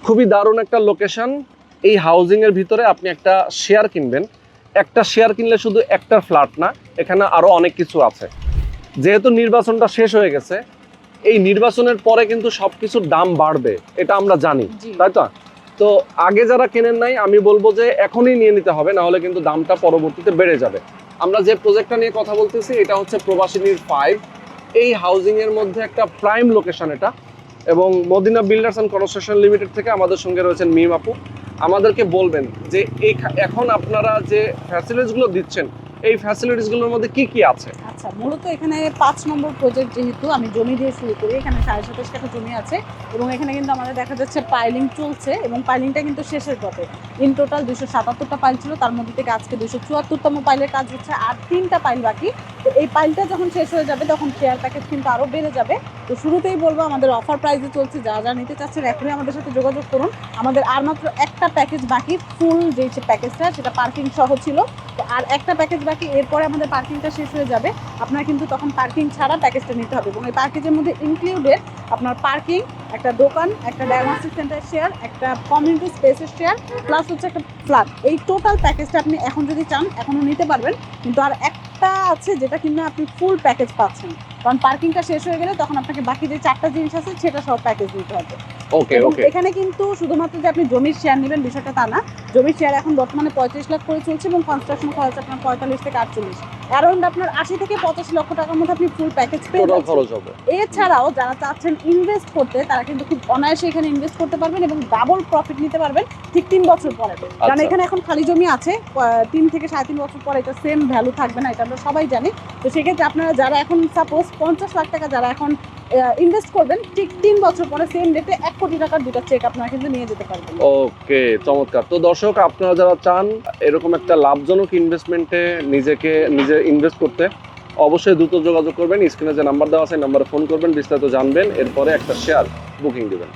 খুবই দারুণ একটা লোকেশন। এই হাউজিং এর ভিতরে আপনি একটা শেয়ার কিনবেন। একটা শেয়ার কিনলে শুধু একটা ফ্ল্যাট না, এখানে আরো অনেক কিছু আছে। যেহেতু নির্বাচনটা শেষ হয়ে গেছে, এই নির্বাচনের পরে কিন্তু সবকিছুর দাম বাড়বে, এটা আমরা জানি, তাই তো? তো আগে যারা কেনেন নাই, আমি বলবো যে এখনই নিয়ে নিতে হবে, না হলে কিন্তু দামটা পরবর্তীতে বেড়ে যাবে। আমরা যে প্রজেক্টটা নিয়ে কথা বলতেছি এটা হচ্ছে প্রবাসিনীর 5। এই হাউজিং এর মধ্যে একটা প্রাইম লোকেশন এটা, এবং Madina builders and construction limited থেকে আমাদের সঙ্গে রয়েছেন মিম আপু। আমাদেরকে বলবেন যে এখন আপনারা যে ফ্যাসিলিটিসগুলো দিচ্ছেন, এই ফ্যাসিলিটিসগুলোর মধ্যে কি কি আছে? আচ্ছা, মূলত এখানে 5 নম্বর প্রজেক্ট, যেহেতু আমি জমি দিয়ে শুরু করি, এখানে 27.5 কাঠা জমি আছে এবং এখানে কিন্তু আমাদের দেখা যাচ্ছে পাইলিং চলছে এবং পাইলিংটা কিন্তু শেষের পথে। ইন টোটাল 277টা পাইল ছিল, তার মধ্যে থেকে আজকে 274তম পাইলের কাজ হচ্ছে, আর 3টা পাইল বাকি। তো এই পাইলটা যখন শেষ হয়ে যাবে তখন শেয়ার প্যাকেজ কিন্তু আরও বেড়ে যাবে। তো শুরুতেই বলবো আমাদের অফার প্রাইসে চলছে, যারা নিতে চাচ্ছেন এখনই আমাদের সাথে যোগাযোগ করুন। আমাদের আর মাত্র একটা প্যাকেজ বাকি, ফুল যে প্যাকেজটা সেটা পার্কিং সহ ছিল। তো আর একটা প্যাকেজ বাকি, এরপরে আমাদের পার্কিংটা শেষ হয়ে যাবে। আপনার কিন্তু তখন পার্কিং ছাড়া প্যাকেজটা নিতে হবে এবং এই প্যাকেজের মধ্যে ইনক্লুডেড আপনার পার্কিং, একটা দোকান, একটা ডায়াগনস্টিক সেন্টার শেয়ার, একটা কমিউনিটি স্পেসের শেয়ার, প্লাস হচ্ছে একটা ফ্ল্যাট। এই টোটাল প্যাকেজটা আপনি এখন যদি চান এখনও নিতে পারবেন, কিন্তু আর একটা আছে যেটা কিন্তু আপনি ফুল প্যাকেজ পাচ্ছেন, কারণ পার্কিংটা শেষ হয়ে গেলে তখন আপনাকে বাকি যে 4টা জিনিস আছে সেটা সব প্যাকেজ নিতে হবে। ওকে ওকে। এখানে কিন্তু শুধুমাত্র যে আপনি জমির শেয়ার নেবেন বিষয়টা তা না। জমির শেয়ার এখন বর্তমানে 35 লাখ করে চলছে এবং কনস্ট্রাকশন খরচ আপনার 45 থেকে 48, অ্যারাউন্ড আপনার 80 থেকে 85 লক্ষ টাকার মধ্যে আপনি ফুল প্যাকেজ পেয়ে যাচ্ছেন। খরচ হবে। এছাড়াও যারা চাচ্ছেন ইনভেস্ট করতে, তারা কিন্তু খুব অনায়াসে এখানে ইনভেস্ট করতে পারবেন এবং ডাবল প্রফিট নিতে পারবেন ঠিক 3 বছর পরে। কারণ এখানে এখন খালি জমি আছে, 3 থেকে 3.5 বছর পরে এটা সেম ভ্যালু থাকবে না, এটা আমরা সবাই জানি। তো সেক্ষেত্রে আপনারা যারা এখন সাপোজ 50 লাখ টাকা যারা এখন ইনভেস্ট করবেন, ঠিক 3 বছর পরে সেম রেটে 1 কোটি টাকার 2টা চেক আপনারা কিন্তু নিয়ে যেতে পারবেন। ওকে, চমৎকার। তো দর্শক, আপনারা যারা চান এরকম একটা লাভজনক ইনভেস্টমেন্টে নিজে ইনভেস্ট করতে, অবশ্যই দ্রুত যোগাযোগ করবেন। স্ক্রিনে যে নাম্বার দেওয়া আছে, নাম্বারে ফোন করবেন, বিস্তারিত জানবেন, এরপরে একটা শেয়ার বুকিং দিবেন।